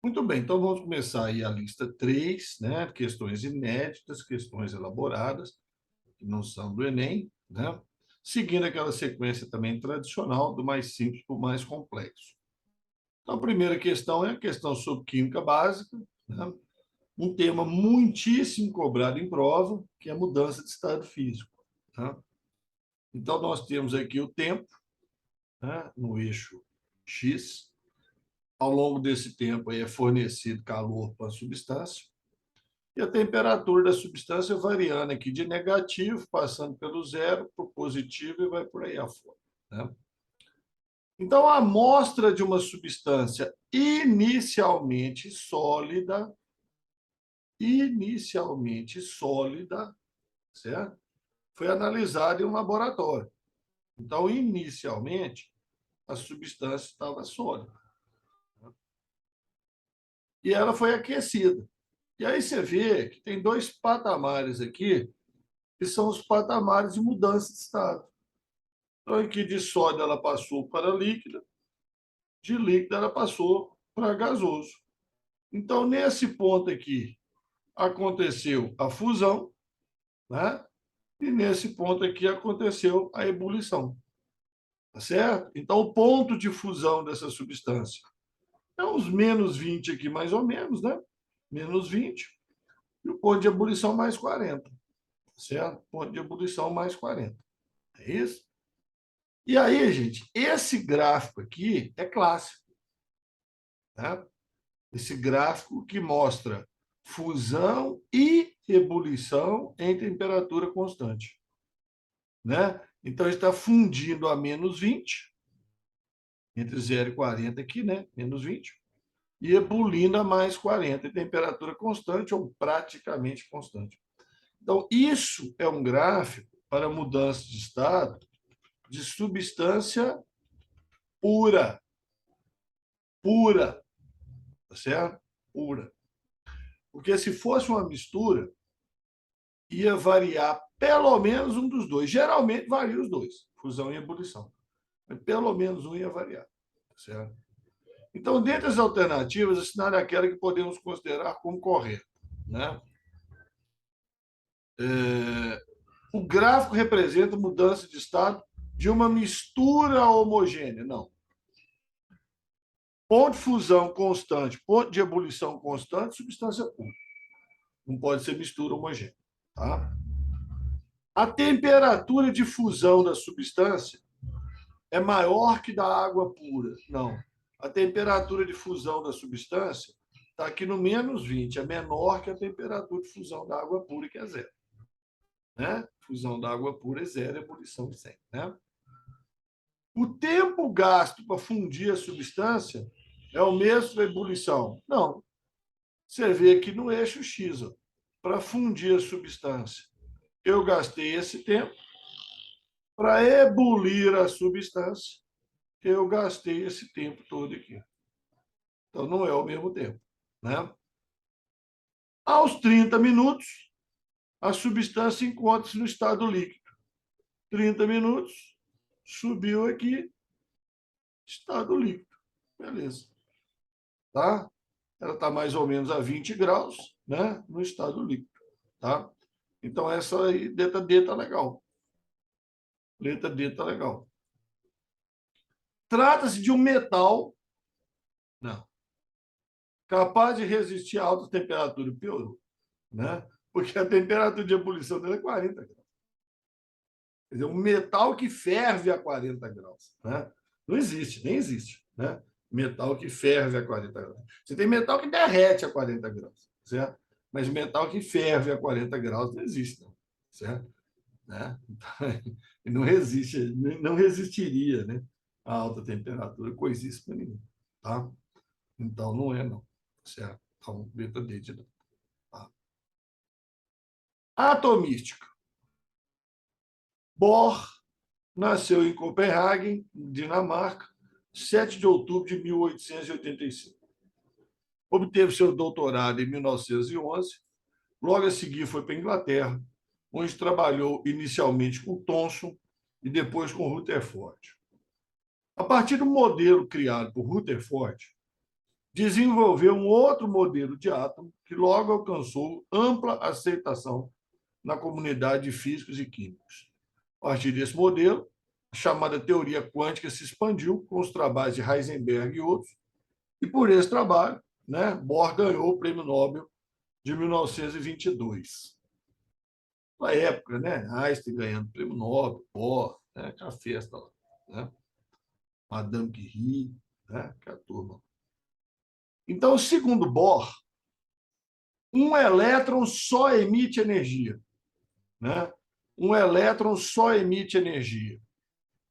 Muito bem, então vamos começar aí a lista 3, né? Questões inéditas, questões elaboradas, que não são do Enem, né? Seguindo aquela sequência também tradicional, do mais simples para o mais complexo. Então, a primeira questão é a questão sobre química básica, né? Um tema muitíssimo cobrado em prova, que é a mudança de estado físico. Tá? Então, nós temos aqui o tempo, né? No eixo X. Ao longo desse tempo aí é fornecido calor para a substância, e a temperatura da substância variando aqui de negativo, passando pelo zero, para o positivo e vai por aí afora. Né? Então, a amostra de uma substância inicialmente sólida, certo? Foi analisada em um laboratório. Então, inicialmente, a substância estava sólida. E ela foi aquecida. E aí você vê que tem dois patamares aqui, que são os patamares de mudança de estado. Então, aqui de sólido ela passou para líquida, de líquida ela passou para gasoso. Então, nesse ponto aqui, aconteceu a fusão, né? E nesse ponto aqui aconteceu a ebulição. Tá certo? Então, o ponto de fusão dessa substância é uns menos 20 aqui, mais ou menos, né? Menos 20. E o ponto de ebulição mais 40. Certo? Ponto de ebulição mais 40. É isso? E aí, gente, esse gráfico aqui é clássico. Né? Esse gráfico que mostra fusão e ebulição em temperatura constante. Né? Então, está fundindo a menos 20, entre 0 e 40 aqui, né? Menos 20, e ebulindo a mais 40, em temperatura constante ou praticamente constante. Então, isso é um gráfico para mudança de estado de substância pura. Pura, tá certo? Pura. Porque se fosse uma mistura, ia variar pelo menos um dos dois. Geralmente varia os dois, fusão e ebulição. Mas pelo menos um ia variar, tá certo? Então, dentre as alternativas, assinale aquela que podemos considerar como correta. Né? O gráfico representa mudança de estado de uma mistura homogênea. Não. Ponto de fusão constante, ponto de ebulição constante, substância pura. Não pode ser mistura homogênea. Tá? A temperatura de fusão da substância é maior que da água pura. Não. A temperatura de fusão da substância está aqui no menos 20, é menor que a temperatura de fusão da água pura, que é zero. Né? Fusão da água pura é zero, ebulição de 100. Né? O tempo gasto para fundir a substância é o mesmo da ebulição? Não. Você vê aqui no eixo X, para fundir a substância, eu gastei esse tempo. Para ebulir a substância, eu gastei esse tempo todo aqui. Então, não é o mesmo tempo. Né? Aos 30 minutos, a substância encontra-se no estado líquido. 30 minutos, subiu aqui, estado líquido. Beleza. Tá? Ela está mais ou menos a 20 graus, né? No estado líquido. Tá? Então, essa aí, letra D está legal. Letra D está legal. Trata-se de um metal, não, capaz de resistir a alta temperatura. Piorou. Né? Porque a temperatura de ebulição dele é 40 graus. Quer dizer, um metal que ferve a 40 graus. Né? Não existe, nem existe. Né? Metal que ferve a 40 graus. Você tem metal que derrete a 40 graus, certo? Mas metal que ferve a 40 graus não existe, não, certo? Né? Então, não resiste, não resistiria, né, a alta temperatura, coisíssima nenhuma. Tá? Então, não é, não. Certo? Então, letra D de novo. Tá? Atomística. Bohr nasceu em Copenhague, Dinamarca, 7 de outubro de 1885. Obteve seu doutorado em 1911. Logo a seguir foi para a Inglaterra, onde trabalhou inicialmente com Thomson e depois com Rutherford. A partir do modelo criado por Rutherford, desenvolveu um outro modelo de átomo que logo alcançou ampla aceitação na comunidade de físicos e químicos. A partir desse modelo, a chamada teoria quântica se expandiu com os trabalhos de Heisenberg e outros, e por esse trabalho, né, Bohr ganhou o Prêmio Nobel de 1922. Na época, né, Einstein ganhando o Prêmio Nobel, Bohr, né, aquela festa lá, né, Madame Curie, né, que é a turma. Então, segundo Bohr, um elétron só emite energia, né? Um elétron só emite energia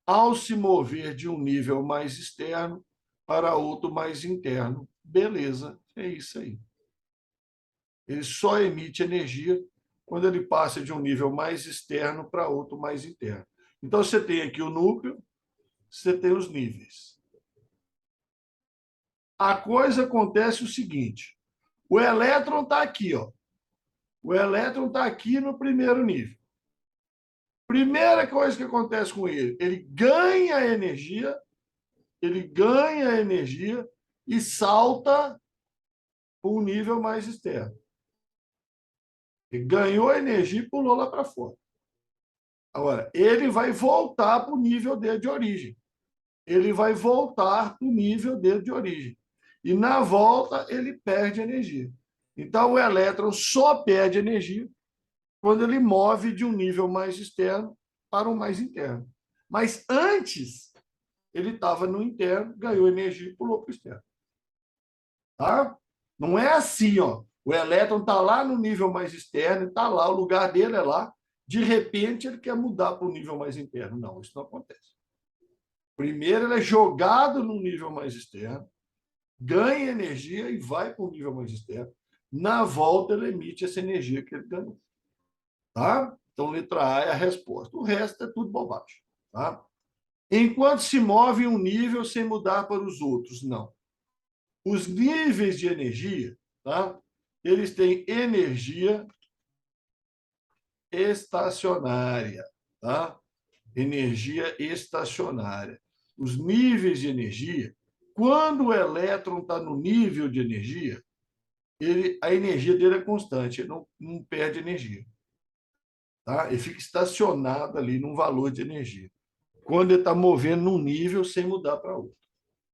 ao se mover de um nível mais externo para outro mais interno. Beleza, é isso aí. Ele só emite energia quando ele passa de um nível mais externo para outro mais interno. Então, você tem aqui o núcleo, você tem os níveis. A coisa acontece o seguinte: o elétron está aqui, ó. O elétron está aqui no primeiro nível. Primeira coisa que acontece com ele, ele ganha energia e salta para um nível mais externo. Ele ganhou energia e pulou lá para fora. Agora, ele vai voltar para o nível dele de origem. Ele vai voltar para o nível dele de origem. E na volta, ele perde energia. Então, o elétron só perde energia quando ele move de um nível mais externo para um mais interno. Mas antes, ele estava no interno, ganhou energia e pulou para o externo. Tá? Não é assim, ó. O elétron está lá no nível mais externo, está lá, o lugar dele é lá. De repente, ele quer mudar para o nível mais interno. Não, isso não acontece. Primeiro, ele é jogado no nível mais externo, ganha energia e vai para o nível mais externo. Na volta, ele emite essa energia que ele ganhou. Tá? Então, letra A é a resposta. O resto é tudo bobagem. Tá? Enquanto se move em um nível sem mudar para os outros, não. Os níveis de energia, tá? Eles têm energia estacionária, tá? Energia estacionária. Os níveis de energia, quando o elétron está no nível de energia, a energia dele é constante, ele não perde energia. Tá? Ele fica estacionado ali num valor de energia. Quando ele está movendo num nível sem mudar para outro.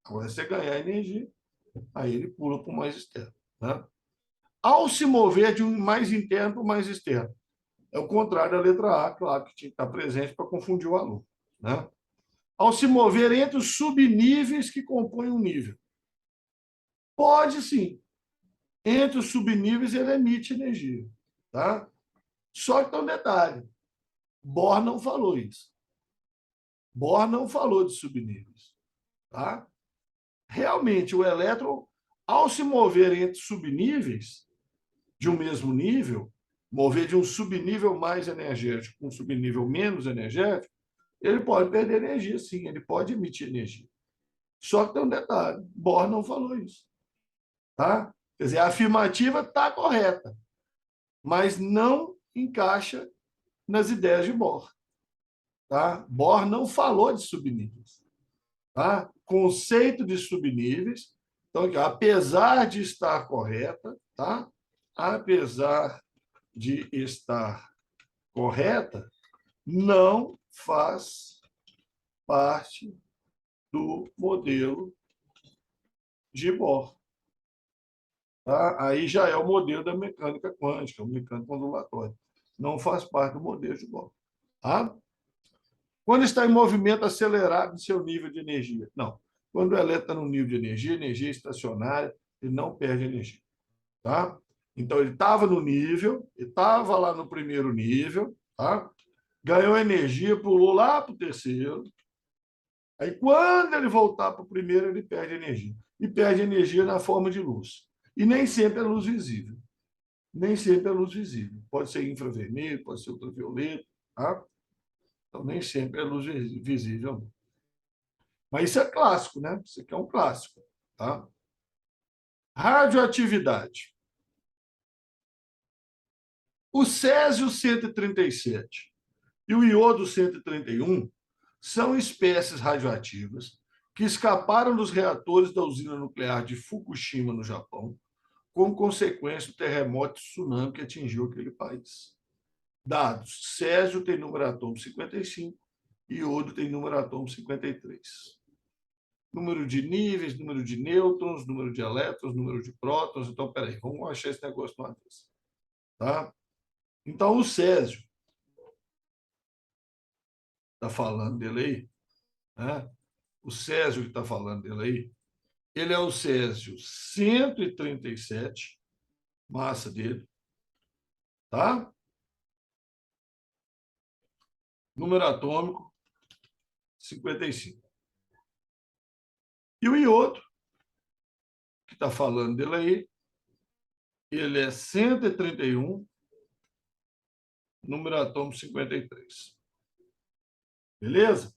Agora, você ganhar energia, aí ele pula para o mais externo. Tá? Ao se mover de um mais interno para o mais externo. É o contrário da letra A, claro, que tinha que estar presente para confundir o aluno. Né? Ao se mover entre os subníveis que compõem um nível. Pode sim. Entre os subníveis, ele emite energia. Tá? Só que tem um detalhe. Bohr não falou isso. Bohr não falou de subníveis. Tá? Realmente, o elétron, ao se mover entre subníveis de um mesmo nível, mover de um subnível mais energético para um subnível menos energético, ele pode perder energia, sim, ele pode emitir energia. Só que tem um detalhe, Bohr não falou isso. Tá? Quer dizer, a afirmativa está correta, mas não encaixa nas ideias de Bohr. Tá? Bohr não falou de subníveis. Tá? Conceito de subníveis, então, aqui, apesar de estar correta, tá? Apesar de estar correta, não faz parte do modelo de Bohr. Tá? Aí já é o modelo da mecânica quântica, o mecânico ondulatório. Não faz parte do modelo de Bohr. Tá? Quando está em movimento acelerado em seu nível de energia? Não. Quando o elétron está no nível de energia estacionária, ele não perde energia. Tá? Então, ele estava no nível, ele estava lá no primeiro nível, tá? Ganhou energia, pulou lá para o terceiro. Aí, quando ele voltar para o primeiro, ele perde energia. E perde energia na forma de luz. E nem sempre é luz visível. Nem sempre é luz visível. Pode ser infravermelho, pode ser ultravioleta. Tá? Então, nem sempre é luz visível. Mas isso é clássico, né? Isso aqui é um clássico. Tá? Radioatividade. O Césio 137 e o iodo 131 são espécies radioativas que escaparam dos reatores da usina nuclear de Fukushima, no Japão, como consequência do terremoto e tsunami que atingiu aquele país. Dados: césio tem número atômico 55, iodo tem número atômico 53. Número de níveis, número de nêutrons, número de elétrons, número de prótons. Então, peraí, vamos achar esse negócio de uma vez. Tá? Então, o césio, está falando dele aí, né? O césio que está falando dele aí, ele é o césio 137, massa dele, tá? Número atômico 55. E o iodo, que está falando dele aí, ele é 131, número atômico 53. Beleza?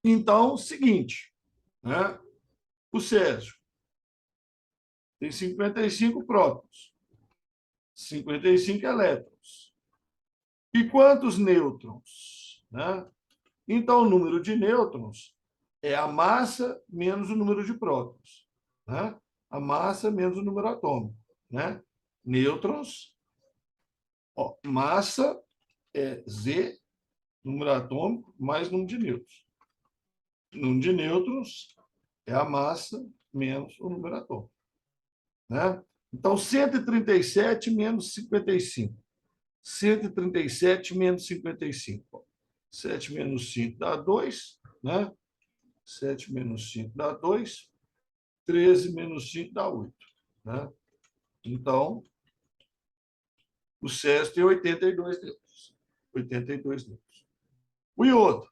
Então, seguinte, né? O césio tem 55 prótons, 55 elétrons. E quantos nêutrons? Né? Então, o número de nêutrons é a massa menos o número de prótons. Né? A massa menos o número atômico. Né? Nêutrons, ó, massa é Z, número atômico, mais número de nêutrons. Número de nêutrons é a massa menos o número atômico. Né? Então, 137 menos 55. 137 menos 55. 7 menos 5 dá 2, né? 7 menos 5 dá 2. 13 menos 5 dá 8. Né? Então, o césio tem 82 nêutrons. 82 nêutrons. O iodo,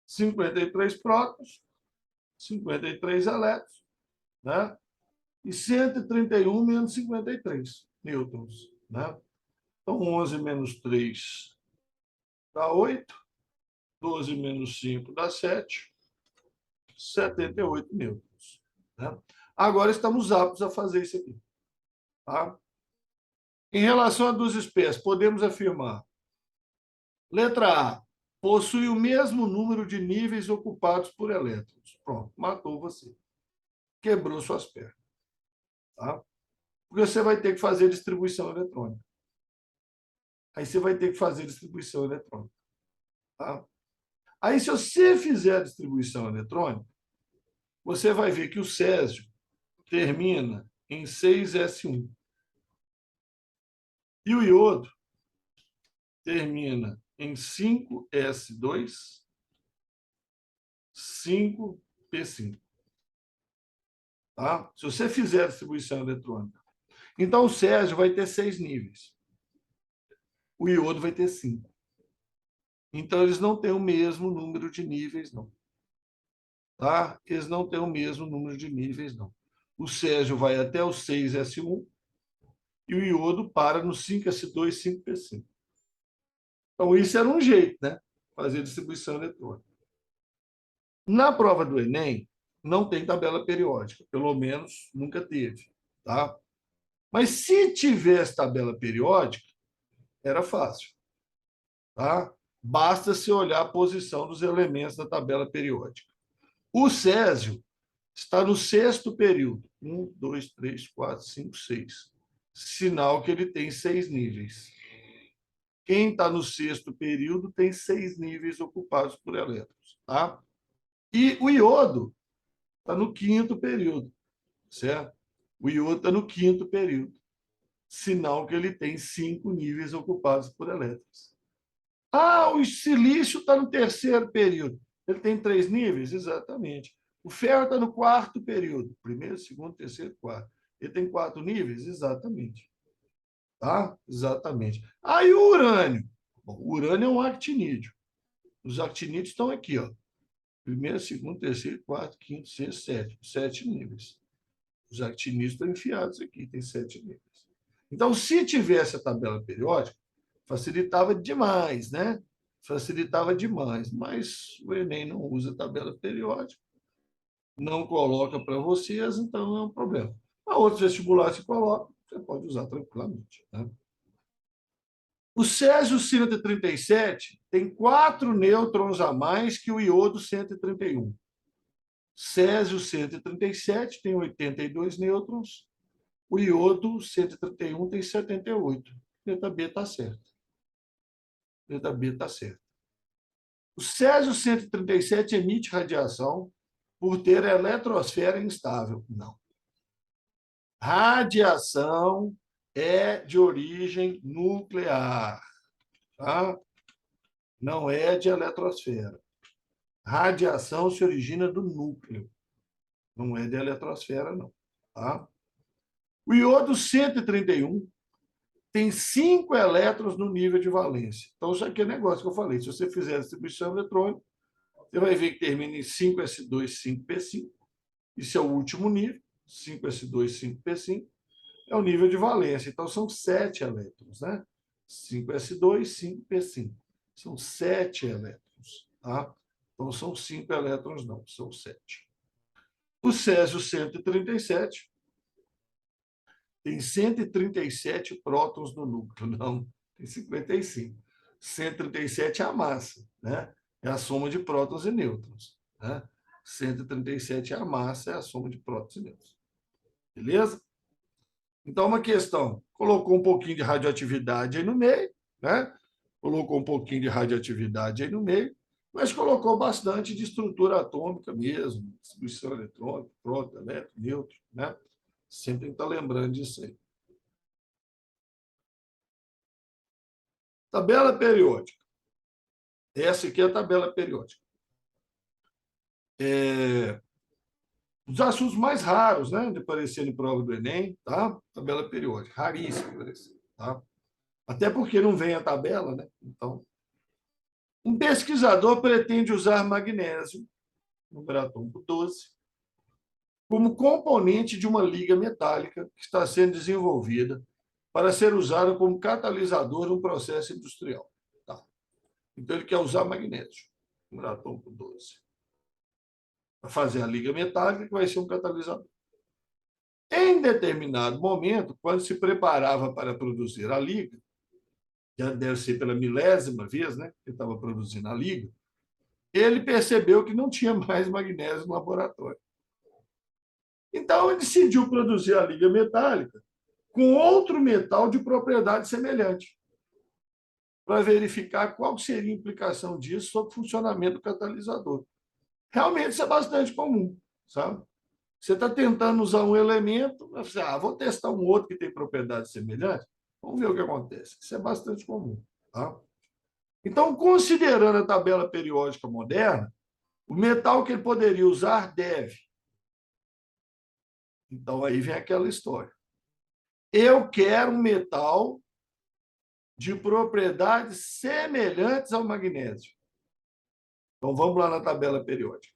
53 prótons, 53 elétrons, né? E 131 menos 53 nêutrons. Né? Então, 11 menos 3 dá 8. 12 menos 5 dá 7. 78 nêutrons. Né? Agora estamos aptos a fazer isso aqui. Tá? Em relação a duas espécies, podemos afirmar: letra A, possui o mesmo número de níveis ocupados por elétrons. Pronto, matou você. Quebrou suas pernas. Tá? Porque você vai ter que fazer distribuição eletrônica. Aí você vai ter que fazer distribuição eletrônica. Tá? Aí, se você fizer a distribuição eletrônica, você vai ver que o césio termina em 6s1. E o iodo termina em 5s2, 5p5. Tá? Se você fizer a distribuição eletrônica. Então, o césio vai ter 6 níveis. O iodo vai ter 5. Então, eles não têm o mesmo número de níveis, não. Tá? Eles não têm o mesmo número de níveis, não. O césio vai até o 6s1 e o iodo para no 5s2, 5p5. Então, isso era um jeito, né? Fazer distribuição eletrônica. Na prova do Enem, não tem tabela periódica, pelo menos nunca teve. Tá? Mas se tivesse tabela periódica, era fácil. Tá? Basta se olhar a posição dos elementos da tabela periódica. O césio está no 6º período. 1, 2, 3, 4, 5, 6. Sinal que ele tem 6 níveis. Quem está no 6º período tem 6 níveis ocupados por elétrons. Tá? E o iodo está no 5º período. Certo? O iodo está no 5º período. Sinal que ele tem 5 níveis ocupados por elétrons. Ah, o silício está no 3º período. Ele tem 3 níveis? Exatamente. O ferro está no 4º período. 1º, 2º, 3º, 4º. Ele tem 4 níveis? Exatamente. Tá? Exatamente. Ah, e o urânio? Bom, o urânio é um actinídeo. Os actinídeos estão aqui, ó. 1º, 2º, 3º, 4º, 5º, 6º, 7º. 7 níveis. Os actinídeos estão enfiados aqui, tem 7 níveis. Então, se tivesse a tabela periódica, facilitava demais, né? Facilitava demais. Mas o Enem não usa tabela periódica, não coloca para vocês, então não é um problema. A outros vestibulares que colocam, você pode usar tranquilamente. Né? O césio 137 tem 4 nêutrons a mais que o iodo 131. Césio, 137, tem 82 nêutrons. O iodo, 131, tem 78. Letra B está certa. Letra B está certa. O césio 137 emite radiação por ter a eletrosfera instável. Não. Radiação é de origem nuclear. Tá? Não é de eletrosfera. Radiação se origina do núcleo. Não é de eletrosfera, não. Tá? O iodo 131 tem 5 elétrons no nível de valência. Então, isso aqui é negócio que eu falei. Se você fizer a distribuição eletrônica, você vai ver que termina em 5s2, 5p5. Isso é o último nível. 5s2, 5p5. É o nível de valência. Então, são 7 elétrons, né? 5s2, 5p5. São 7 elétrons, tá? Então, são 5 elétrons, não, são 7. O césio 137 tem 137 prótons no núcleo, não, tem 55. 137 é a massa, né? É a soma de prótons e nêutrons, né? 137 é a massa, é a soma de prótons e nêutrons. Beleza? Então, uma questão, colocou um pouquinho de radioatividade aí no meio, né? Colocou um pouquinho de radioatividade aí no meio, mas colocou bastante de estrutura atômica mesmo, distribuição eletrônica, próton, elétron, nêutron, né? Sempre tem que estar lembrando disso aí. Tabela periódica. Essa aqui é a tabela periódica. Os assuntos mais raros, né, de aparecer em prova do Enem, tá? Tabela periódica, raríssimo de aparecer, tá? Até porque não vem a tabela, né? Então, um pesquisador pretende usar magnésio, número atômico 12, como componente de uma liga metálica que está sendo desenvolvida para ser usada como catalisador de um processo industrial. Tá? Então, ele quer usar magnésio, número atômico 12, para fazer a liga metálica, que vai ser um catalisador. Em determinado momento, quando se preparava para produzir a liga, já deve ser pela milésima vez, né, que estava produzindo a liga, ele percebeu que não tinha mais magnésio no laboratório. Então, ele decidiu produzir a liga metálica com outro metal de propriedade semelhante, para verificar qual seria a implicação disso sobre o funcionamento do catalisador. Realmente, isso é bastante comum, sabe? Você está tentando usar um elemento, você, vou testar um outro que tem propriedade semelhante, vamos ver o que acontece. Isso é bastante comum. Tá? Então, considerando a tabela periódica moderna, o metal que ele poderia usar deve. Então, aí vem aquela história. Eu quero um metal de propriedades semelhantes ao magnésio. Então, vamos lá na tabela periódica.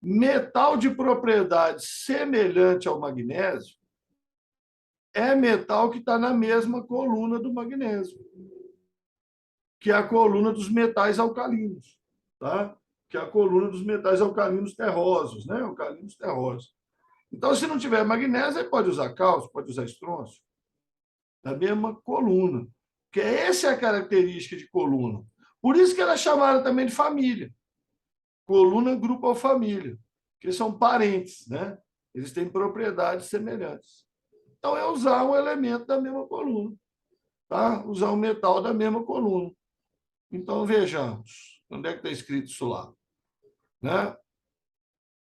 Metal de propriedade semelhante ao magnésio é metal que está na mesma coluna do magnésio, que é a coluna dos metais alcalinos, tá? Que é a coluna dos metais alcalinos terrosos, né? Alcalinos terrosos. Então, se não tiver magnésio, ele pode usar cálcio, pode usar estrôncio, da mesma coluna. Porque essa é a característica de coluna. Por isso que ela é chamada também de família. Coluna, grupo ou família, que são parentes, né? Eles têm propriedades semelhantes. Então, é usar um elemento da mesma coluna, tá? Usar um metal da mesma coluna. Então, vejamos. Onde é que está escrito isso lá? Né?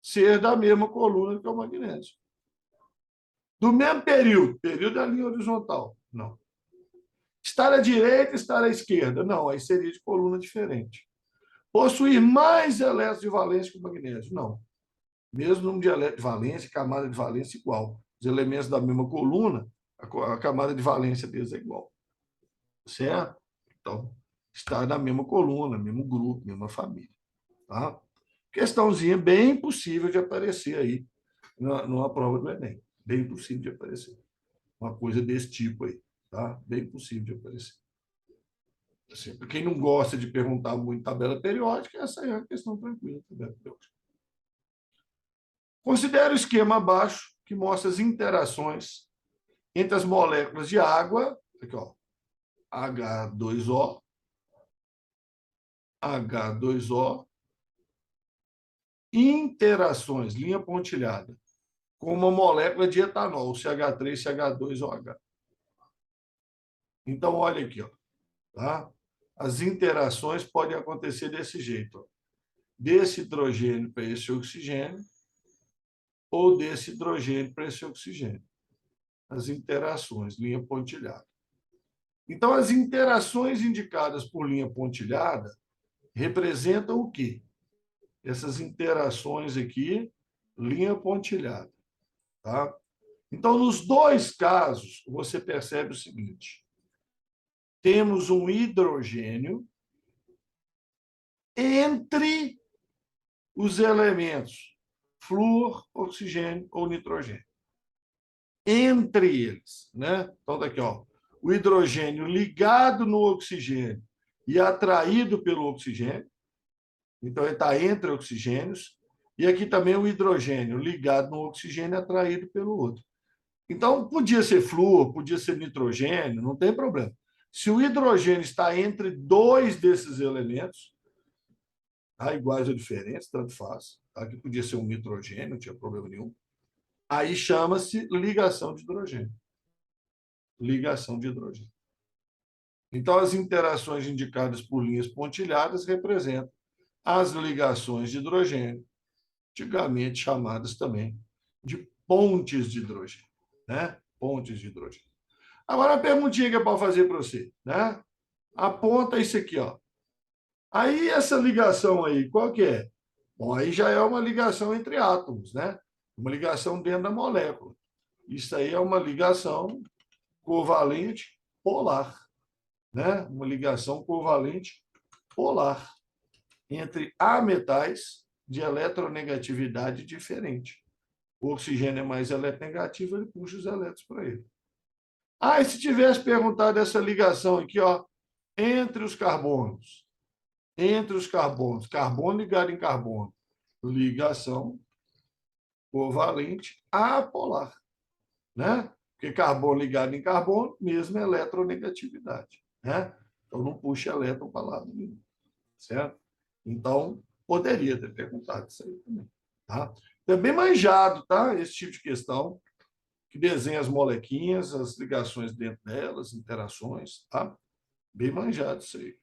Ser da mesma coluna que o magnésio. Do mesmo período. Período da linha horizontal. Não. Estar à direita, estar à esquerda. Não, aí seria de coluna diferente. Possuir mais elétrons de valência que o magnésio. Não. Mesmo número de elétrons de valência, camada de valência igual. Os elementos da mesma coluna, a camada de valência deles é igual. Certo? Então, estar na mesma coluna, mesmo grupo, mesma família. Tá? Questãozinha bem possível de aparecer aí numa prova do Enem. Bem possível de aparecer. Uma coisa desse tipo aí. Tá? Bem possível de aparecer. Assim, para quem não gosta de perguntar muito tabela periódica, essa é a questão tranquila. Tabela periódica. Considere o esquema abaixo, que mostra as interações entre as moléculas de água, aqui, ó, H2O, H2O, interações, linha pontilhada, com uma molécula de etanol, CH3, CH2OH. Então, olha aqui, ó, tá? As interações podem acontecer desse jeito, ó. Desse hidrogênio para esse oxigênio, ou desse hidrogênio para esse oxigênio. As interações, linha pontilhada. Então, as interações indicadas por linha pontilhada representam o quê? Essas interações aqui, linha pontilhada. Tá? Então, nos dois casos, você percebe o seguinte: temos um hidrogênio entre os elementos flúor, oxigênio ou nitrogênio. Entre eles, né? Então, daqui, ó, o hidrogênio ligado no oxigênio e atraído pelo oxigênio. Então, ele está entre oxigênios. E aqui também o hidrogênio ligado no oxigênio e atraído pelo outro. Então, podia ser flúor, podia ser nitrogênio, não tem problema. Se o hidrogênio está entre dois desses elementos, tá, iguais ou diferentes, tanto faz. Aqui podia ser um nitrogênio, não tinha problema nenhum. Aí chama-se ligação de hidrogênio. Ligação de hidrogênio. Então, as interações indicadas por linhas pontilhadas representam as ligações de hidrogênio, antigamente chamadas também de pontes de hidrogênio, né? Pontes de hidrogênio. Agora, a perguntinha que é para fazer para você, né? Aponta isso aqui, ó. Aí, essa ligação aí, qual que é? Bom, aí já é uma ligação entre átomos, né? Uma ligação dentro da molécula. Isso aí é uma ligação covalente polar, né? Uma ligação covalente polar entre ametais de eletronegatividade diferente. O oxigênio é mais eletronegativo, ele puxa os elétrons para ele. Ah, e se tivesse perguntado essa ligação aqui, ó, entre os carbonos, carbono ligado em carbono, ligação covalente apolar, né? Porque carbono ligado em carbono, mesma eletronegatividade, né? Então não puxa elétron para lado nenhum, certo? Então, poderia ter perguntado isso aí também, tá? É bem manjado, tá? Esse tipo de questão, que desenha as molequinhas, as ligações dentro delas, interações, tá? Bem manjado isso aí.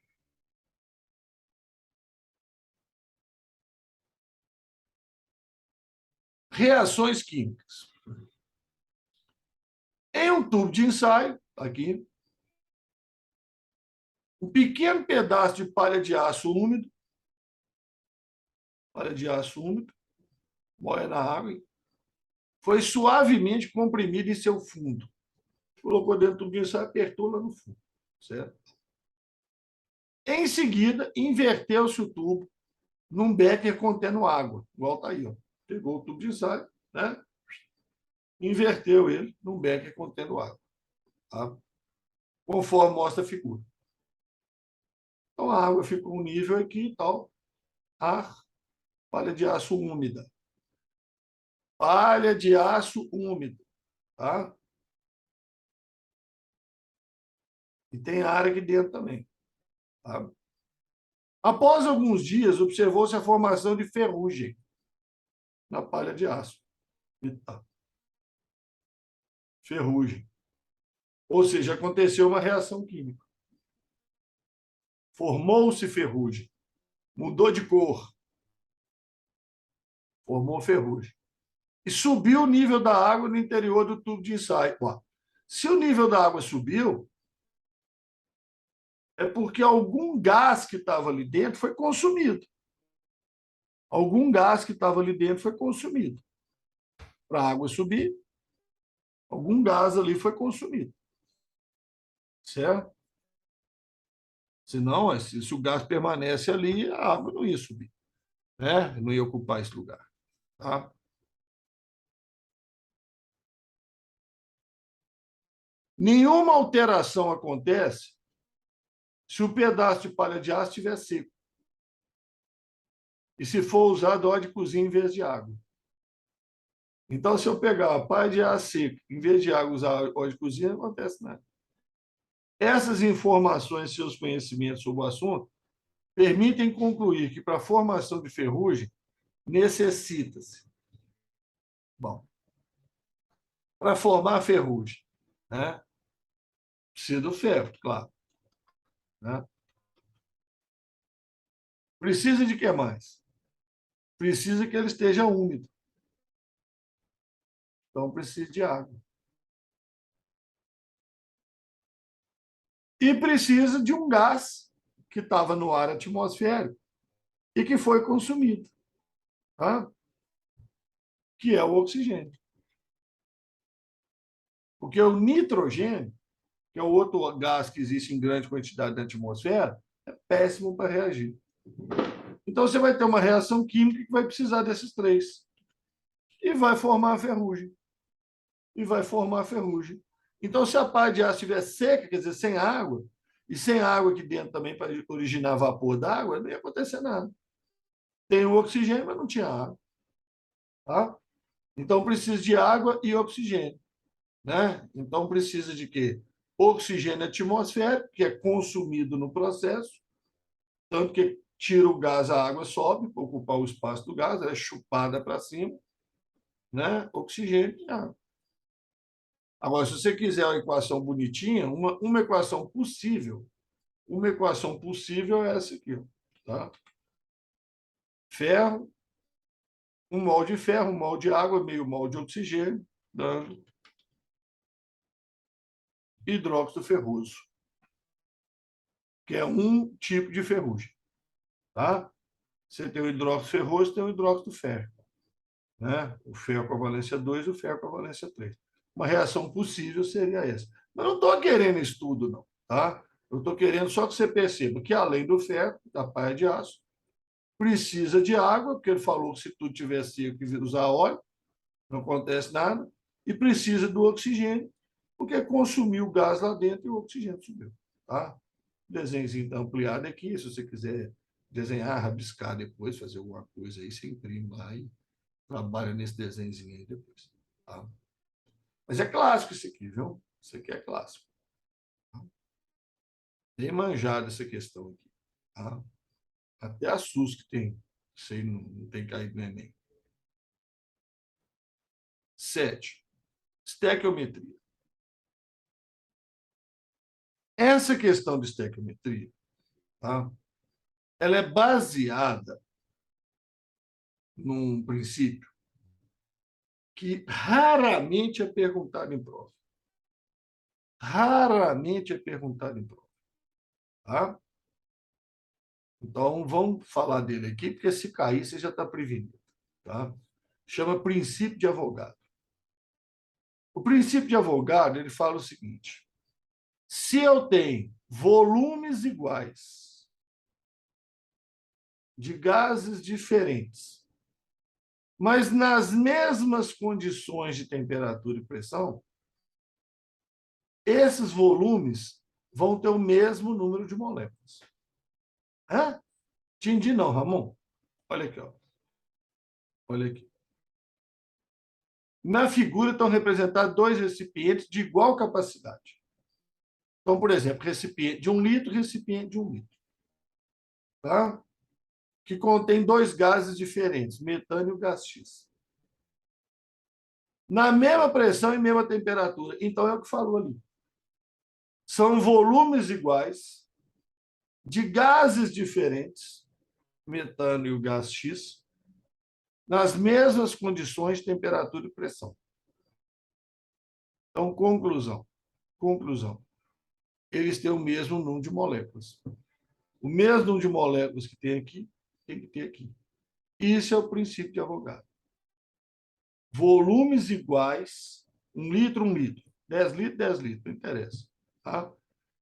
Reações químicas. Em um tubo de ensaio, aqui, um pequeno pedaço de palha de aço úmido, moe na água, foi suavemente comprimido em seu fundo. Colocou dentro do tubo de ensaio, apertou lá no fundo, certo? Em seguida, inverteu-se o tubo num becker contendo água, igual está aí, ó. Pegou o tubo de ensaio, né? Inverteu ele num becker contendo água, tá? Conforme mostra a figura. Então, a água fica um nível aqui e tal. Ar, palha de aço úmida. Palha de aço úmido, tá? E tem ar aqui dentro também, tá? Após alguns dias, observou-se a formação de ferrugem na palha de aço. Eita. Ferrugem. Ou seja, aconteceu uma reação química. Formou-se ferrugem. Mudou de cor. Formou ferrugem. E subiu o nível da água no interior do tubo de ensaio. Ó, se o nível da água subiu, é porque algum gás que estava ali dentro foi consumido. Algum gás que estava ali dentro foi consumido. Para a água subir, algum gás ali foi consumido. Certo? Senão, se o gás permanece ali, a água não ia subir, né? Não ia ocupar esse lugar. Tá? Nenhuma alteração acontece se o pedaço de palha de aço estiver seco. E se for usado óleo de cozinha em vez de água. Então, se eu pegar a palha de aço seco, em vez de água, usar óleo de cozinha, não acontece nada. Essas informações, seus conhecimentos sobre o assunto, permitem concluir que para a formação de ferrugem necessita-se, bom, para formar ferrugem, né? Precisa do ferro, claro, né? Precisa de que mais? Precisa que ele esteja úmido. Então, precisa de água. E precisa de um gás que estava no ar atmosférico e que foi consumido, tá? Que é o oxigênio. Porque o nitrogênio, que é o outro gás que existe em grande quantidade na atmosfera, é péssimo para reagir. Então, você vai ter uma reação química que vai precisar desses três. E vai formar a ferrugem. E vai formar a ferrugem. Então, se a pá de aço estiver seca, quer dizer, sem água, e sem água aqui dentro também para originar vapor d'água, não ia acontecer nada. Tem o oxigênio, mas não tinha água. Tá? Então, precisa de água e oxigênio. Né? Então, precisa de quê? Oxigênio atmosférico, que é consumido no processo, tanto que tira o gás, a água sobe para ocupar o espaço do gás, ela é chupada para cima, né? Oxigênio e água. Agora, se você quiser uma equação bonitinha, uma equação possível é essa aqui. Tá? Ferro, um mol de ferro, um mol de água, meio mol de oxigênio, dando hidróxido ferroso, que é um tipo de ferrugem. Tá? Você tem o hidróxido ferroso, tem o hidróxido férrico. Né? O ferro com a valência 2 e o ferro com a valência 3. Uma reação possível seria essa. Mas não estou querendo estudo, não. Tá? Eu estou querendo só que você perceba que, além do ferro, da palha de aço, precisa de água, porque ele falou que se tudo tiver seco, que usar óleo, não acontece nada, e precisa do oxigênio, porque consumiu o gás lá dentro e o oxigênio subiu. Tá? O desenhozinho está ampliado aqui, se você quiser desenhar, rabiscar depois, fazer alguma coisa aí, você imprime lá e trabalha nesse desenhozinho aí depois. Tá? Mas é clássico isso aqui, viu? Isso aqui é clássico. Tá? Bem manjado essa questão aqui. Tá? Até a SUS que tem. Isso aí não tem caído no Enem. 7. Estequiometria. Essa questão de estequiometria, tá? Ela é baseada num princípio que raramente é perguntado em prova. Raramente é perguntado em prova. Tá? Então, vamos falar dele aqui, porque se cair, você já está prevenido. Tá? Chama princípio de Avogadro. O princípio de Avogadro, ele fala o seguinte: se eu tenho volumes iguais de gases diferentes, mas nas mesmas condições de temperatura e pressão, esses volumes vão ter o mesmo número de moléculas. Hã? Entendi não, Ramon. Olha aqui, ó. Olha aqui. Na figura estão representados dois recipientes de igual capacidade. Então, por exemplo, recipiente de 1 litro, recipiente de 1 litro. Tá? Que contém dois gases diferentes, metano e o gás X. Na mesma pressão e mesma temperatura. Então, é o que falou ali. São volumes iguais de gases diferentes, metano e o gás X, nas mesmas condições de temperatura e pressão. Então, conclusão. Conclusão. Eles têm o mesmo número de moléculas. O mesmo número de moléculas que tem aqui, tem que ter aqui. Isso é o princípio de Avogadro. Volumes iguais, 1 litro, 1 litro. 10 litros, 10 litros, não interessa. Tá?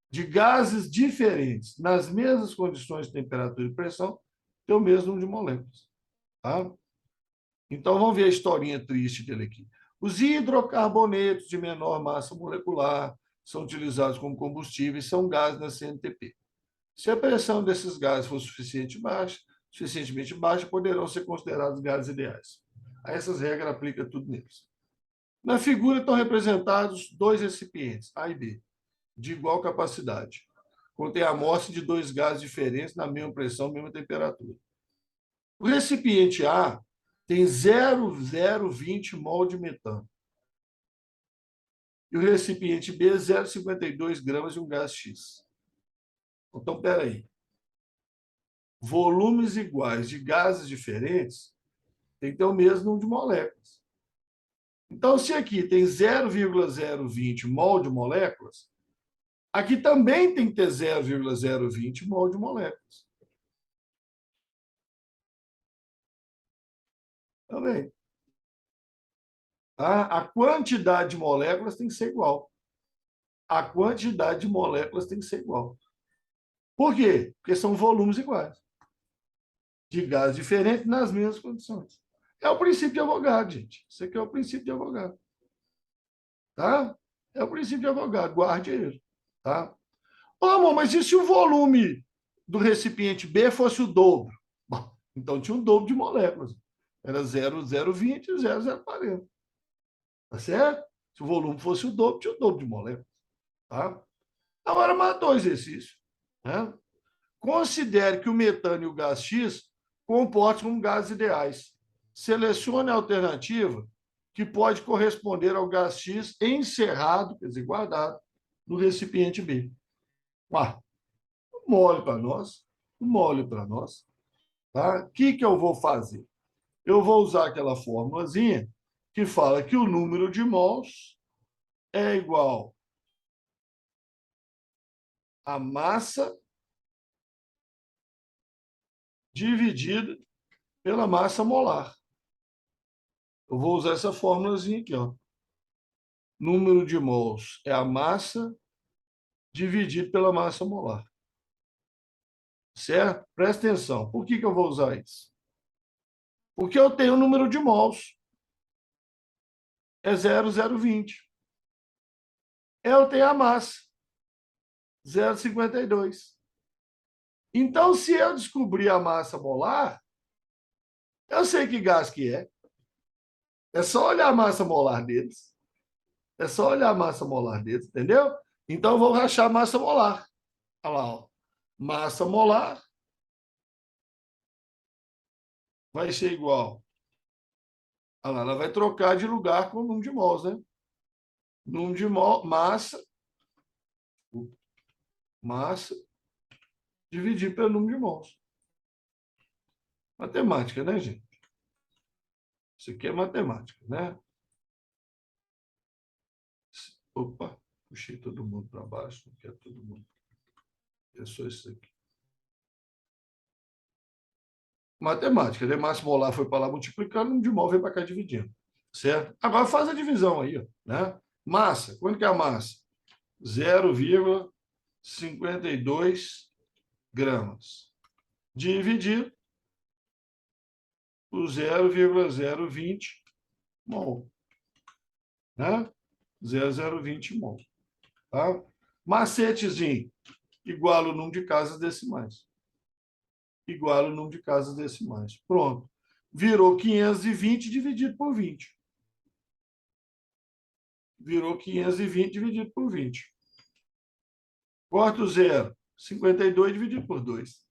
De gases diferentes, nas mesmas condições de temperatura e pressão, tem o mesmo número de moléculas. Tá? Então, vamos ver a historinha triste dele aqui. Os hidrocarbonetos de menor massa molecular são utilizados como combustíveis, são gases na CNTP. Se a pressão desses gases for suficientemente baixa, poderão ser considerados gases ideais. A essas regras aplica tudo neles. Na figura estão representados dois recipientes, A e B, de igual capacidade. contém amostra de dois gases diferentes na mesma pressão, mesma temperatura. O recipiente A tem 0,020 mol de metano. E o recipiente B, 0,52 gramas de um gás X. Então, espera aí. Volumes iguais de gases diferentes tem que ter o mesmo número de moléculas. Então, se aqui tem 0,020 mol de moléculas, aqui também tem que ter 0,020 mol de moléculas. Também. A quantidade de moléculas tem que ser igual. A quantidade de moléculas tem que ser igual. Por quê? Porque são volumes iguais. De gases diferentes nas mesmas condições. É o princípio de Avogadro, gente. Isso aqui é o princípio de Avogadro. Tá? É o princípio de Avogadro. Guarde ele. Tá? Amor, mas e se o volume do recipiente B fosse o dobro? Bom, então tinha um dobro de moléculas. Era 0,020 e 0,040. Tá certo? Se o volume fosse o dobro, tinha o dobro de moléculas. Tá? Agora, matou o exercício. Né? Considere que o metano e o gás X comportam como gases ideais. Selecione a alternativa que pode corresponder ao gás X encerrado, quer dizer, guardado, no recipiente B. Ué, mole para nós, mole para nós. Tá? O que eu vou fazer? Eu vou usar aquela formulazinha que fala que o número de mols é igual a massa dividida pela massa molar. Eu vou usar essa formulazinha aqui, ó. Número de mols é a massa dividido pela massa molar. Certo? Presta atenção. Por que eu vou usar isso? Porque eu tenho o número de mols. É 0,020. Eu tenho a massa. 0,52. Então, se eu descobrir a massa molar, eu sei que gás que é. É só olhar a massa molar deles. É só olhar a massa molar deles, entendeu? Então, eu vou rachar a massa molar. Olha lá, ó. Massa molar vai ser igual. Olha lá, ela vai trocar de lugar com o número de mols, né? Número de mol, massa dividido pelo número de mols. Matemática, né, gente? Isso aqui é matemática, né? Opa, puxei todo mundo para baixo, não quero todo mundo. É só isso aqui. Matemática, né? Massa molar foi para lá multiplicando, número de mol veio para cá dividindo. Certo? Agora faz a divisão aí, ó, né? Massa, quanto que é a massa? 0,52 gramas. Dividido por 0,020 mol. Né? 0,020 mol. Tá? Macetezinho. Iguala o número de casas decimais. Iguala o número de casas decimais. Pronto. Virou 520 dividido por 20. Virou 520 dividido por 20. Corta o zero. 52 dividido por 2.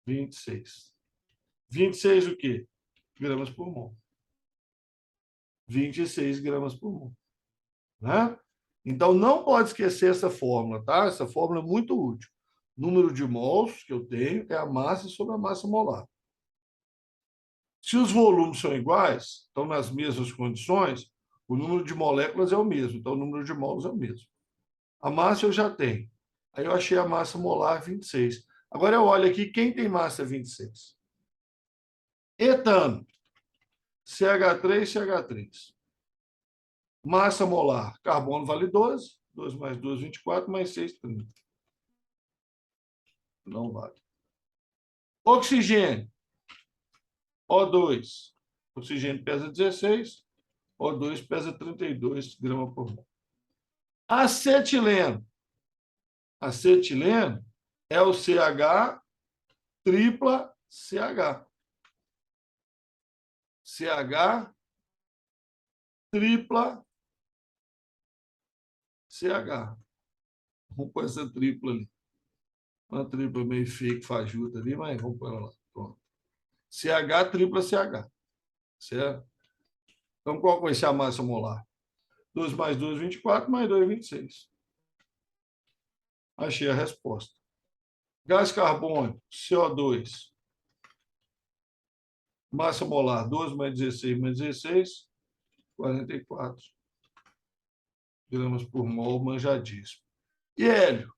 26. 26 o quê? Gramas por mol. 26 gramas por mol. Né? Então, não pode esquecer essa fórmula, tá? Essa fórmula é muito útil. Número de mols que eu tenho é a massa sobre a massa molar. Se os volumes são iguais, estão nas mesmas condições, o número de moléculas é o mesmo, então o número de mols é o mesmo. A massa eu já tenho. Aí eu achei a massa molar 26. Agora eu olho aqui, quem tem massa 26? Etano, CH3, CH3. Massa molar, carbono vale 12, 2 mais 2, 24, mais 6, 30. Não vale. Oxigênio, O2. Oxigênio pesa 16, O2 pesa 32 gramas por mol. Acetileno. Acetileno é o CH tripla CH. CH tripla CH. Vamos pôr essa tripla ali. Uma tripla meio fake, fajuta ali, mas vamos pôr ela lá. Pronto. CH, tripla CH. Certo? Então, qual vai ser a massa molar? 2 mais 2, 24, mais 2, 26. Achei a resposta. Gás carbônico, CO2. Massa molar, 12 mais 16 mais 16, 44 gramas por mol, manjadíssimo. E hélio?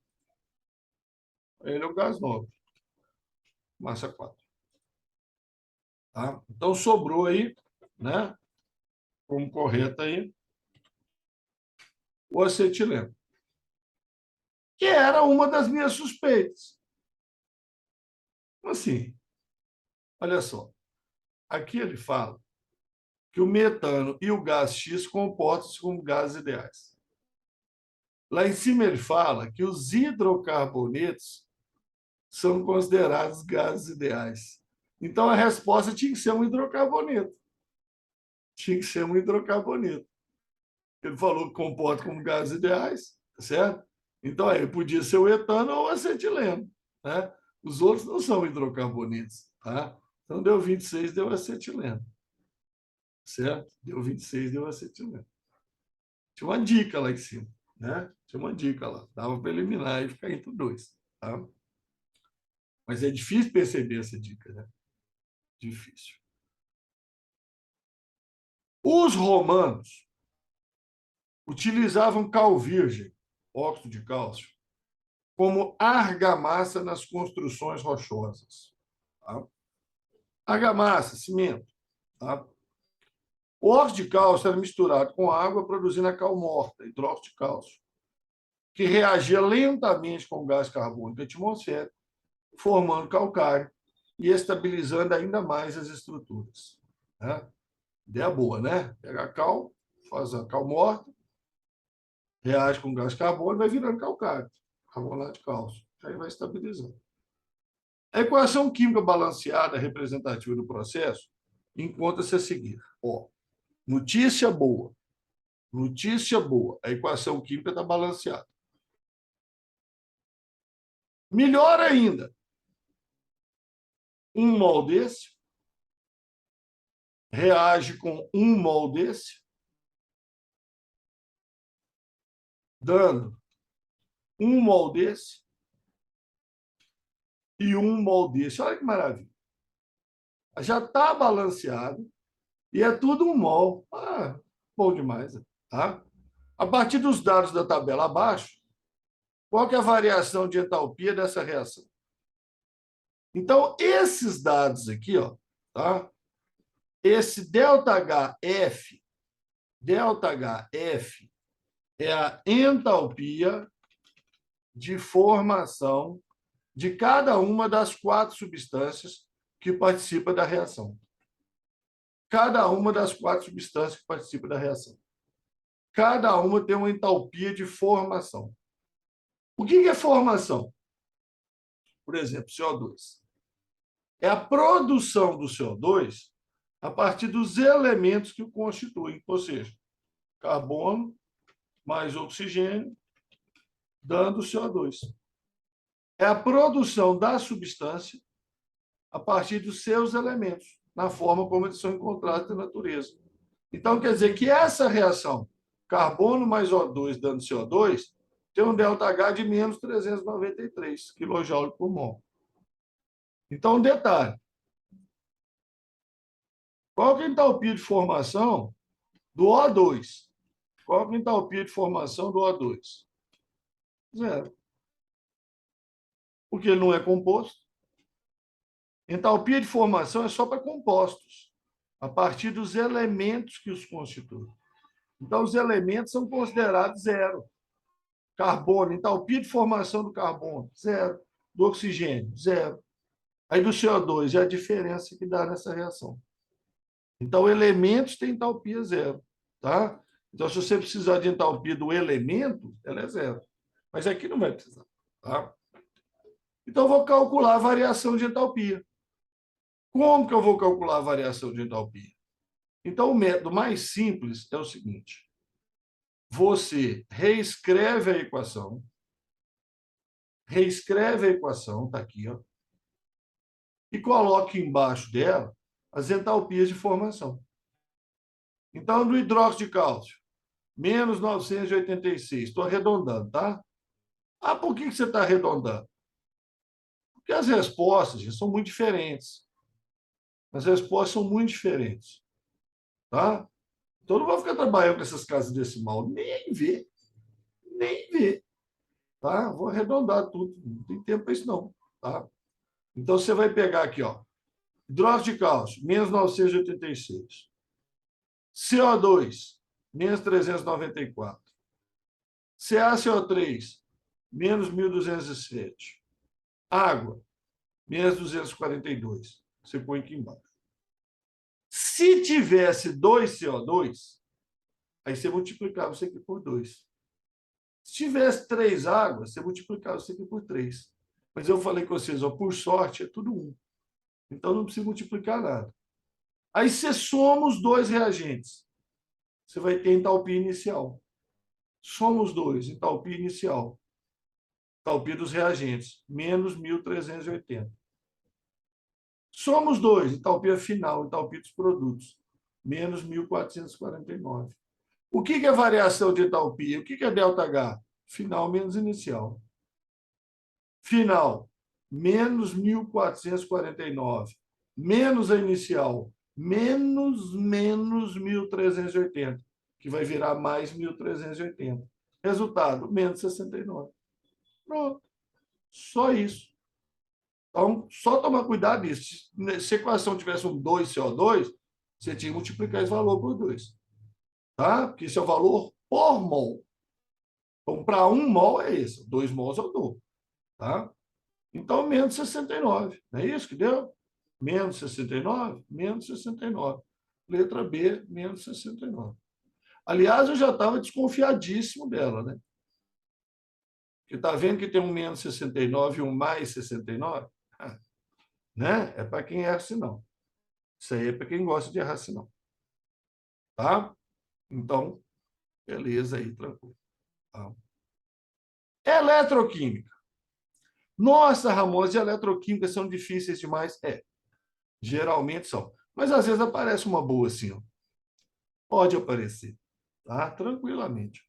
Hélio é o gás nobre. Massa 4. Tá? Então, sobrou aí, né? Como correto aí, o acetileno, que era uma das minhas suspeitas. Assim, olha só. Aqui ele fala que o metano e o gás X comportam-se como gases ideais. Lá em cima ele fala que os hidrocarbonetos são considerados gases ideais. Então a resposta tinha que ser um hidrocarboneto. Tinha que ser um hidrocarboneto. Ele falou que comporta como gases ideais, certo? Então aí podia ser o etano ou o acetileno, né? Os outros não são hidrocarbonetos, tá? Então deu 26, deu acetileno. Certo? Deu 26, deu acetileno. Tinha uma dica lá em cima, né? Tinha uma dica lá. Dava para eliminar e ficar entre dois, tá? Mas é difícil perceber essa dica, né? Difícil. Os romanos utilizavam cal virgem, óxido de cálcio, como argamassa nas construções rochosas. Tá? Argamassa, cimento. Tá? O óxido de cálcio era misturado com água, produzindo a cal morta, hidróxido de cálcio, que reagia lentamente com o gás carbônico atmosférico, formando calcário e estabilizando ainda mais as estruturas. Né? Ideia boa, né? Pega a cal, faz a cal morta, reage com gás carbônico, vai virando calcário, carbonato de cálcio. Aí vai estabilizando. A equação química balanceada representativa do processo encontra-se a seguir. Ó, notícia boa. Notícia boa. A equação química está balanceada. Melhor ainda, um mol desse reage com um mol desse, dando um mol desse e um mol desse. Olha que maravilha. Já está balanceado e é tudo um mol. Ah, bom demais. Tá? A partir dos dados da tabela abaixo, qual que é a variação de entalpia dessa reação? Então, esses dados aqui, ó, tá? Esse ΔHF é a entalpia de formação de cada uma das 4 substâncias que participa da reação. Cada uma das 4 substâncias que participa da reação. Cada uma tem uma entalpia de formação. O que é formação? Por exemplo, CO2. É a produção do CO2 a partir dos elementos que o constituem, ou seja, carbono mais oxigênio, dando CO2. É a produção da substância a partir dos seus elementos, na forma como eles são encontrados na natureza. Então, quer dizer que essa reação, carbono mais O2 dando CO2, tem um ΔH de menos 393 kJ por mol. Então, um detalhe. Qual que é a entalpia de formação do O2? Qual que é a entalpia de formação do O2? Zero. Porque ele não é composto. Entalpia de formação é só para compostos, a partir dos elementos que os constituem. Então, os elementos são considerados zero. Carbono, entalpia de formação do carbono, zero. Do oxigênio, zero. Aí do CO2 é a diferença que dá nessa reação. Então, elementos têm entalpia zero. Tá? Então, se você precisar de entalpia do elemento, ela é zero. Mas aqui não vai precisar. Tá? Então, eu vou calcular a variação de entalpia. Como que eu vou calcular a variação de entalpia? Então, o método mais simples é o seguinte. Você reescreve a equação, reescreve a equação, está aqui, ó, e coloque embaixo dela as entalpias de formação. Então, do hidróxido de cálcio, menos 986. Estou arredondando, tá? Ah, por que você está arredondando? Porque as respostas, gente, são muito diferentes. As respostas são muito diferentes, tá? Então, não vou ficar trabalhando com essas casas decimal, nem ver, nem ver, tá? Vou arredondar tudo, não tem tempo para isso não, tá? Então, você vai pegar aqui, ó, hidróxido de cálcio, menos 986. CO2, menos 394. CaCO3, menos 1.207. Água, menos 242. Você põe aqui embaixo. Se tivesse 2 CO2, aí você multiplicava isso aqui por 2. Se tivesse 3 águas, você multiplicava isso aqui por 3. Mas eu falei com vocês, ó, por sorte, é tudo 1. Então não precisa multiplicar nada. Aí você soma os dois reagentes. Você vai ter entalpia inicial. Soma os dois, entalpia inicial. Entalpia dos reagentes, menos 1.380. Soma os dois, entalpia final, entalpia dos produtos, menos 1.449. O que é variação de entalpia? O que é ΔH? Final menos inicial. Final, menos 1.449. Menos a inicial, menos 1.380, que vai virar mais 1.380. Resultado, menos 69. Pronto. Só isso. Então, só tomar cuidado disso. Se a equação tivesse um 2CO2, você tinha que multiplicar esse valor por 2. Tá? Porque esse é o valor por mol. Então, para 1 mol é esse. 2 mols eu dou. Tá? Então, menos 69. Não é isso que deu? Menos 69, menos 69. Letra B, menos 69. Aliás, eu já estava desconfiadíssimo dela, né? Porque está vendo que tem um menos 69 e um mais 69? Né? É para quem erra sinal. Isso aí é para quem gosta de errar sinal. Tá? Então, beleza aí, tranquilo. Tá? Eletroquímica. Nossa, Ramon, as de eletroquímica são difíceis demais. É, geralmente são. Mas às vezes aparece uma boa assim, ó. Pode aparecer, tá? Tranquilamente.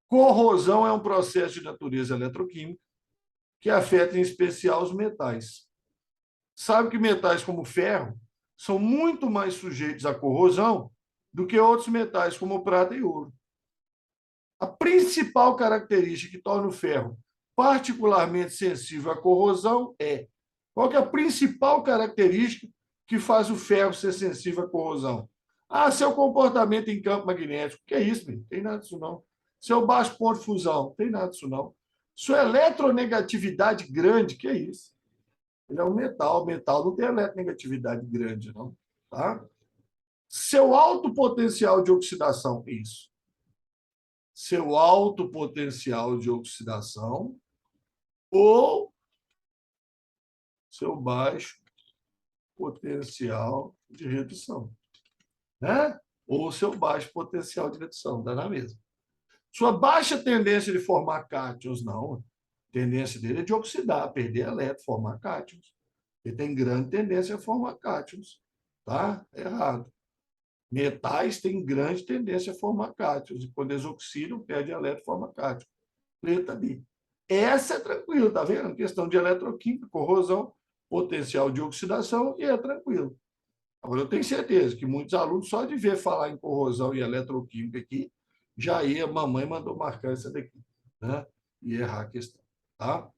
Corrosão é um processo de natureza eletroquímica que afeta em especial os metais. Sabe que metais como ferro são muito mais sujeitos à corrosão do que outros metais como prata e ouro. A principal característica que torna o ferro particularmente sensível à corrosão é: qual que é a principal característica que faz o ferro ser sensível à corrosão? Ah, seu comportamento em campo magnético. Que é isso, meu? Tem nada disso não. Seu baixo ponto de fusão. Tem nada disso não. Sua eletronegatividade grande. Que é isso? Ele é um metal. Metal não tem eletronegatividade grande, não. Tá? Seu alto potencial de oxidação. Isso. Seu alto potencial de oxidação ou seu baixo potencial de redução, né? Ou seu baixo potencial de redução, dá na mesma. Sua baixa tendência de formar cátions, não. A tendência dele é de oxidar, perder elétron, formar cátions. Ele tem grande tendência a formar cátions, tá? Errado. Metais têm grande tendência a formar cátions, e quando eles oxidam, perde elétron, forma cátion. Letra B. Essa é tranquila, tá vendo? Questão de eletroquímica, corrosão, potencial de oxidação, e é tranquilo. Agora, eu tenho certeza que muitos alunos, só de ver falar em corrosão e eletroquímica aqui, já ia, mamãe mandou marcar essa daqui, né? E errar a questão, tá?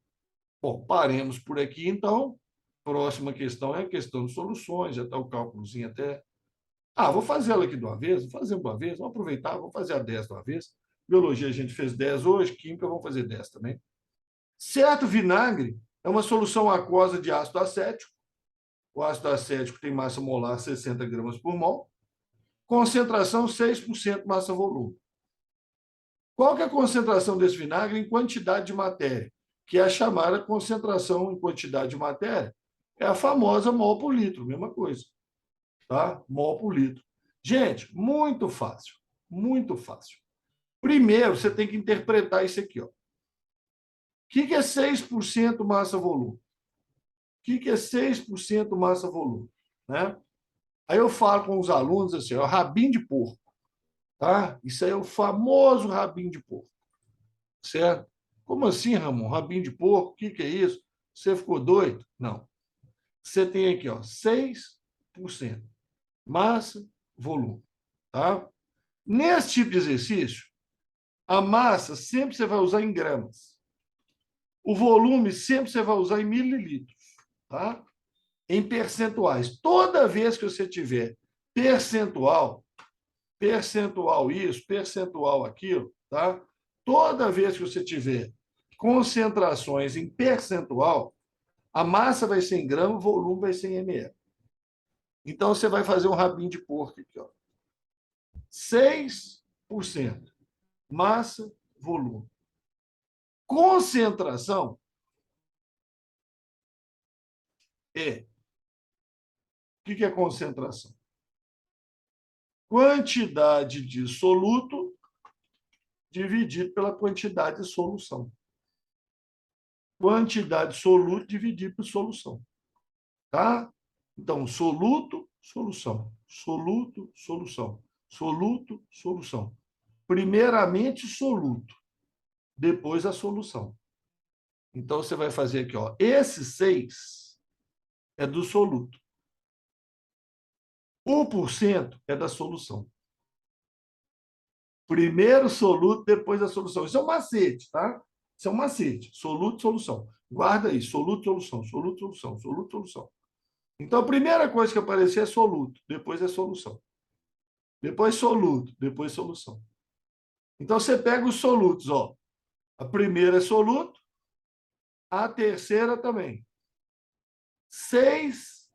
Bom, paremos por aqui, então. Próxima questão é a questão de soluções, já está o cálculozinho até. Ah, vou fazer ela aqui de uma vez, vou fazer uma vez, vamos aproveitar, vou fazer a 10 de uma vez. Biologia a gente fez 10 hoje, química vamos fazer 10 também. Certo vinagre é uma solução aquosa de ácido acético. O ácido acético tem massa molar 60 gramas por mol. Concentração 6% massa volume. Qual que é a concentração desse vinagre em quantidade de matéria? Que é a chamada concentração em quantidade de matéria. É a famosa mol por litro, mesma coisa. Tá? Mol por litro. Gente, muito fácil. Muito fácil. Primeiro, você tem que interpretar isso aqui. Ó. que é 6% massa-volume? O que é 6% massa-volume? Né? Aí eu falo com os alunos assim, é o rabinho de porco. Tá? Isso aí é o famoso rabinho de porco. Certo? Como assim, Ramon? Rabinho de porco? O que é isso? Você ficou doido? Não. Você tem aqui, ó, 6% massa, volume. Tá? Nesse tipo de exercício, a massa sempre você vai usar em gramas. O volume sempre você vai usar em mililitros. Tá? Em percentuais. Toda vez que você tiver percentual isso, percentual aquilo, tá? Toda vez que você tiver concentrações em percentual, a massa vai ser em grama, o volume vai ser em ml. Então, você vai fazer um rabinho de porco aqui, ó. 6% massa, volume. Concentração é. O que é concentração? Quantidade de soluto dividido pela quantidade de solução. Quantidade de soluto dividido por solução. Tá? Então, soluto, solução. Soluto, solução. Soluto, solução. Primeiramente, soluto. Depois, a solução. Então, você vai fazer aqui, ó. Esse 6 é do soluto. 1% é da solução. Primeiro soluto, depois a solução. Isso é um macete, tá? Isso é um macete. Soluto, solução. Guarda aí. Soluto, solução. Soluto, solução. Soluto, solução. Então, a primeira coisa que aparecer é soluto, depois é solução. Depois soluto, depois solução. Então, você pega os solutos, ó. A primeira é soluto, a terceira também. 6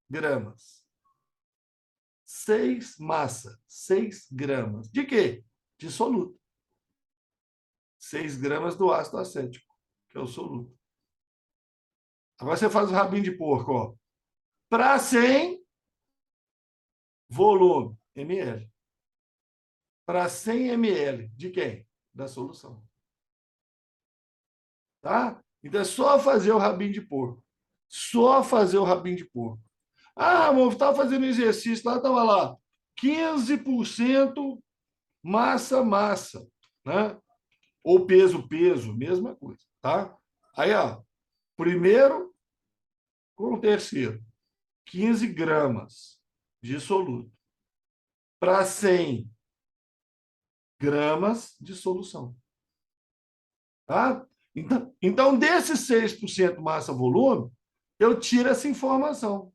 gramas. 6 massa, 6 gramas. De quê? De soluto. 6 gramas do ácido acético, que é o soluto. Agora você faz o rabinho de porco, ó. Para 100, volume, ml. Para 100 ml, de quem? Da solução. Tá? Então é só fazer o rabinho de porco. Só fazer o rabinho de porco. Ah, amor, estava fazendo exercício lá, estava lá. 15% massa, massa. Né? Ou peso, peso, mesma coisa. Tá? Aí, ó, primeiro com o terceiro. 15 gramas de soluto para 100 gramas de solução. Tá? Então, desses 6% massa-volume, eu tiro essa informação.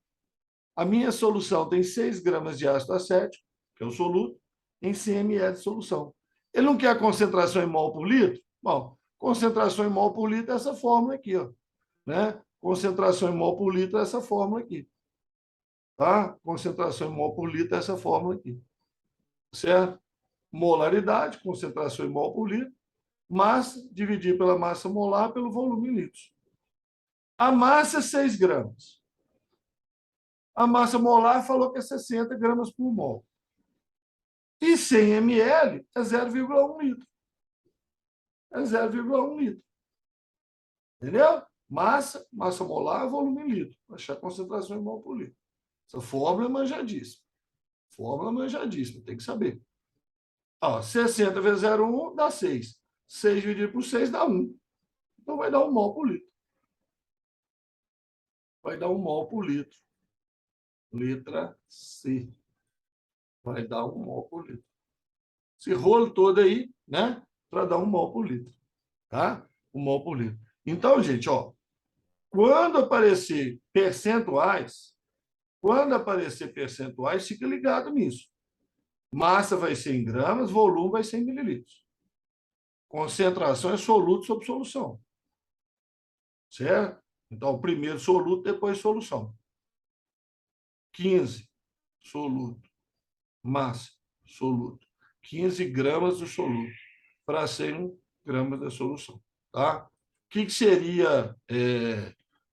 A minha solução tem 6 gramas de ácido acético, que é o soluto, em 100 ml de solução. Ele não quer concentração em mol por litro? Bom, concentração em mol por litro é essa fórmula aqui, ó, né? Concentração em mol por litro é essa fórmula aqui. Tá? Concentração em mol por litro é essa fórmula aqui. Certo? Molaridade, concentração em mol por litro, massa dividir pela massa molar pelo volume em litros. A massa é 6 gramas. A massa molar falou que é 60 gramas por mol. E 100 ml é 0,1 litro. É 0,1 litro. Entendeu? Massa molar, volume em litro. Achar a concentração em mol por litro. Essa fórmula é manjadíssima. Fórmula manjadíssima, tem que saber. Ó, 60 vezes 0,1 dá 6. 6 dividido por 6 dá 1. Então vai dar 1 mol por litro. Vai dar 1 mol por litro. Letra C. Vai dar 1 mol por litro. Esse rolo todo aí, né? Para dar 1 mol por litro. Tá? 1 mol por litro. Então, gente, ó, quando aparecer percentuais, fica ligado nisso. Massa vai ser em gramas, volume vai ser em mililitros. Concentração é soluto sobre solução. Certo? Então, primeiro soluto, depois solução. 15, soluto. Massa, soluto. 15 gramas do soluto para 100 gramas da solução. Tá? O que seria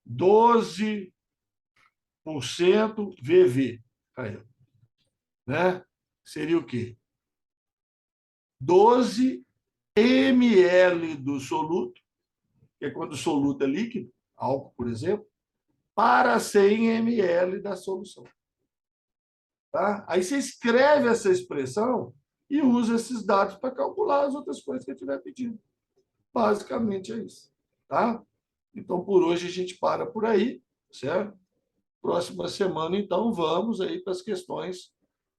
12% VV? Aí, né? Seria o quê? 12 ml do soluto que é quando o soluto é líquido, álcool, por exemplo, para 100 ml da solução. Tá? Aí você escreve essa expressão e usa esses dados para calcular as outras coisas que eu estiver pedindo. Basicamente é isso. Tá? Então, por hoje, a gente para por aí, certo? Próxima semana, então, vamos aí para as questões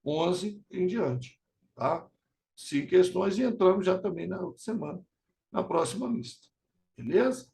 11 em diante. Tá? 5 questões e entramos já também na outra semana, na próxima lista. Beleza?